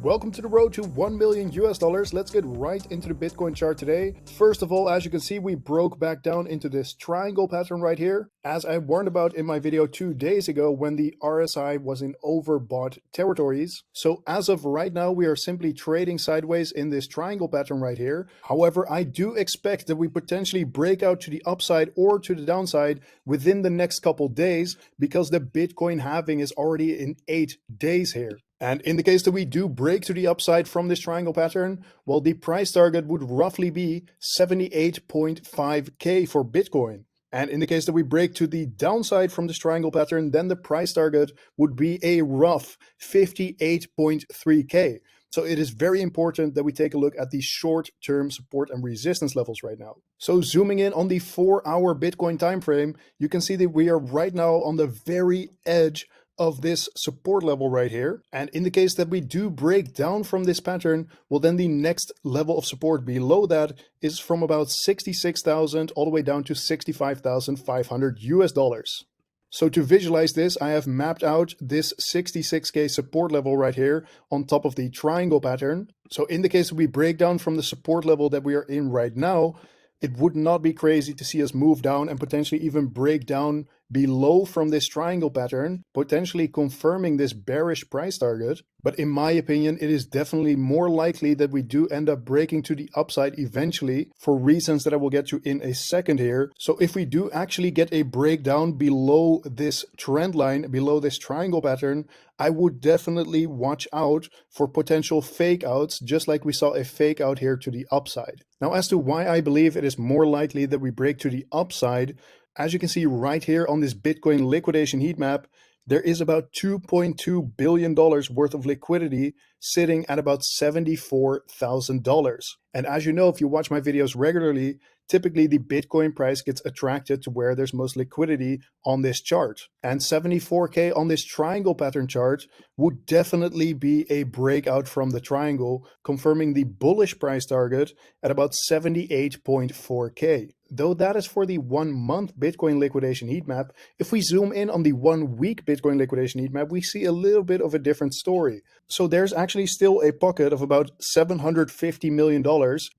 Welcome to the road to 1 million US dollars. Let's get right into the Bitcoin chart today. First of all, as you can see, we broke back down into this triangle pattern right here, as I warned about in my video 2 days ago when the RSI was in overbought territories. So as of right now, we are simply trading sideways in this triangle pattern right here. However, I do expect that we potentially break out to the upside or to the downside within the next couple days, because the Bitcoin halving is already in 8 days here. And in the case that we do break to the upside from this triangle pattern, well, the price target would roughly be 78.5K for Bitcoin. And in the case that we break to the downside from this triangle pattern, then the price target would be a rough 58.3K. So it is very important that we take a look at the short-term support and resistance levels right now. So zooming in on the 4-hour Bitcoin time frame, you can see that we are right now on the very edge of this support level right here. And in the case that we do break down from this pattern, well, then the next level of support below that is from about 66,000 all the way down to 65,500 US dollars. So to visualize this, I have mapped out this 66K support level right here on top of the triangle pattern. So in the case that we break down from the support level that we are in right now, it would not be crazy to see us move down and potentially even break down below from this triangle pattern, potentially confirming this bearish price target. But in my opinion, it is definitely more likely that we do end up breaking to the upside eventually, for reasons that I will get to in a second here. So if we do actually get a breakdown below this trend line, below this triangle pattern, I would definitely watch out for potential fake outs, just like we saw a fake out here to the upside. Now, as to why I believe it is more likely that we break to the upside, as you can see right here on this Bitcoin liquidation heat map, there is about $2.2 billion worth of liquidity sitting at about $74,000. And as you know, if you watch my videos regularly, typically the Bitcoin price gets attracted to where there's most liquidity on this chart. And 74K on this triangle pattern chart would definitely be a breakout from the triangle, confirming the bullish price target at about 78.4K. Though that is for the 1 month Bitcoin liquidation heat map, if we zoom in on the 1 week Bitcoin liquidation heat map, we see a little bit of a different story. So there's actually still a pocket of about $750 million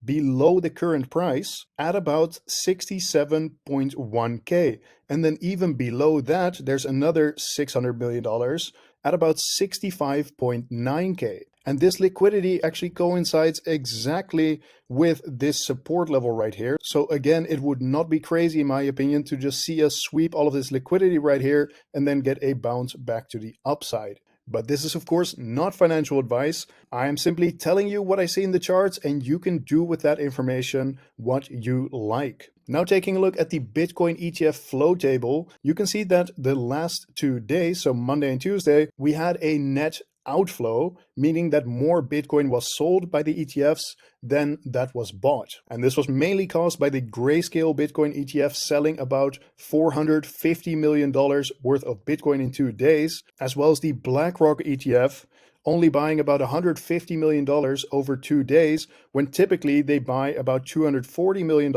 below the current price at about 67.1K. And then even below that, there's another $600 million at about 65.9K. And this liquidity actually coincides exactly with this support level right here. So again, it would not be crazy, in my opinion, to just see us sweep all of this liquidity right here and then get a bounce back to the upside. But this is, of course, not financial advice. I am simply telling you what I see in the charts, and you can do with that information what you like. Now, taking a look at the Bitcoin ETF flow table, you can see that the last 2 days, so Monday and Tuesday, we had a net outflow, meaning that more Bitcoin was sold by the ETFs than that was bought. And this was mainly caused by the Grayscale Bitcoin ETF selling about $450 million worth of Bitcoin in 2 days, as well as the BlackRock ETF only buying about $150 million over 2 days, when typically they buy about $240 million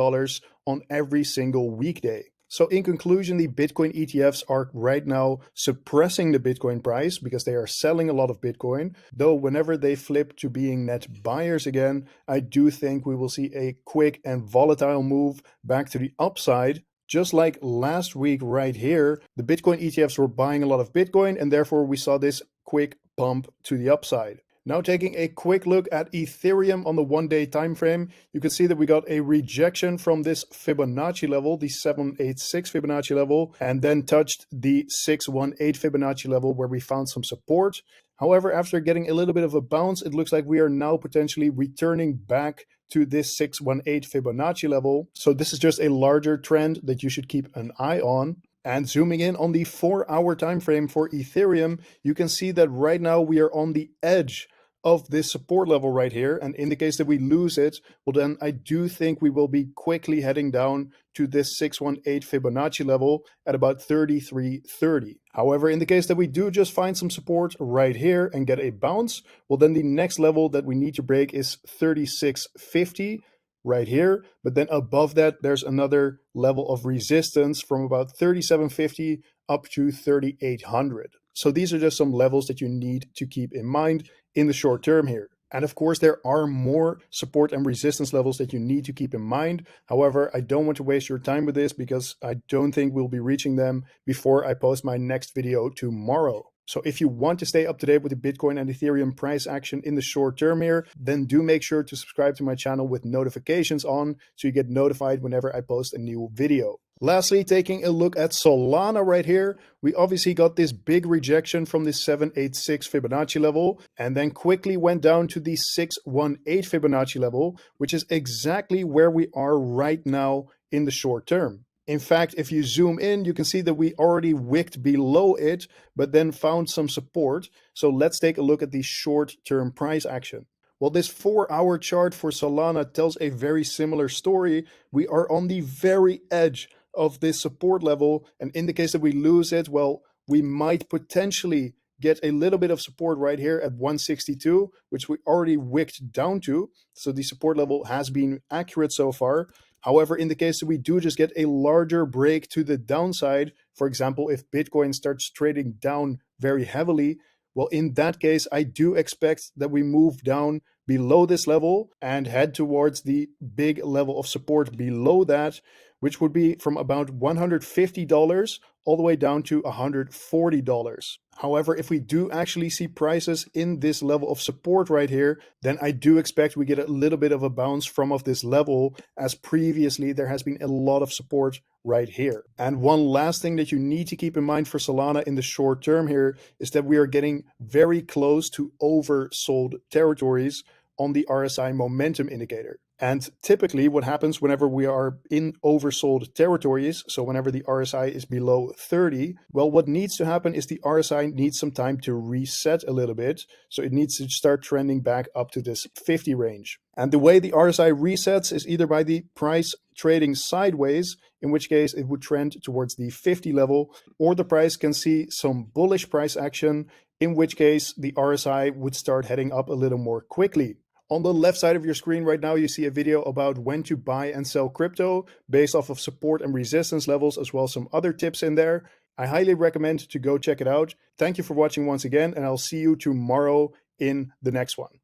on every single weekday. So in conclusion, the Bitcoin ETFs are right now suppressing the Bitcoin price because they are selling a lot of Bitcoin. Though whenever they flip to being net buyers again, I do think we will see a quick and volatile move back to the upside. Just like last week right here, the Bitcoin ETFs were buying a lot of Bitcoin, and therefore we saw this quick pump to the upside. Now taking a quick look at Ethereum on the 1-day time frame, you can see that we got a rejection from this Fibonacci level, the 786 Fibonacci level, and then touched the 618 Fibonacci level where we found some support. However, after getting a little bit of a bounce, it looks like we are now potentially returning back to this 618 Fibonacci level. So this is just a larger trend that you should keep an eye on. And zooming in on the 4-hour time frame for Ethereum, you can see that right now we are on the edge of this support level right here. And in the case that we lose it, well, then I do think we will be quickly heading down to this 618 Fibonacci level at about 33.30. However, in the case that we do just find some support right here and get a bounce, well, then the next level that we need to break is 36.50 right here. But then above that, there's another level of resistance from about 37.50 up to 3800. So these are just some levels that you need to keep in mind in the short term here. And of course, there are more support and resistance levels that you need to keep in mind. However, I don't want to waste your time with this because I don't think we'll be reaching them before I post my next video tomorrow. So if you want to stay up to date with the Bitcoin and Ethereum price action in the short term here, then do make sure to subscribe to my channel with notifications on so you get notified whenever I post a new video. Lastly, taking a look at Solana right here, we obviously got this big rejection from the 786 Fibonacci level and then quickly went down to the 618 Fibonacci level, which is exactly where we are right now in the short term. In fact, if you zoom in, you can see that we already wicked below it, but then found some support. So let's take a look at the short-term price action. Well, this 4-hour chart for Solana tells a very similar story. We are on the very edge of this support level, and in the case that we lose it, well, we might potentially get a little bit of support right here at 162, which we already wicked down to. So the support level has been accurate so far. However, in the case that we do just get a larger break to the downside, for example, if Bitcoin starts trading down very heavily, well, in that case, I do expect that we move down below this level and head towards the big level of support below that, which would be from about $150 all the way down to $140. However, if we do actually see prices in this level of support right here, then I do expect we get a little bit of a bounce from of this level, as previously there has been a lot of support right here. And one last thing that you need to keep in mind for Solana in the short term here is that we are getting very close to oversold territories on the RSI momentum indicator. And typically what happens whenever we are in oversold territories, so whenever the RSI is below 30, well, what needs to happen is the RSI needs some time to reset a little bit. So it needs to start trending back up to this 50 range. And the way the RSI resets is either by the price trading sideways, in which case it would trend towards the 50 level, or the price can see some bullish price action, in which case the RSI would start heading up a little more quickly. On the left side of your screen right now, you see a video about when to buy and sell crypto based off of support and resistance levels, as well as some other tips in there. I highly recommend to go check it out. Thank you for watching once again, and I'll see you tomorrow in the next one.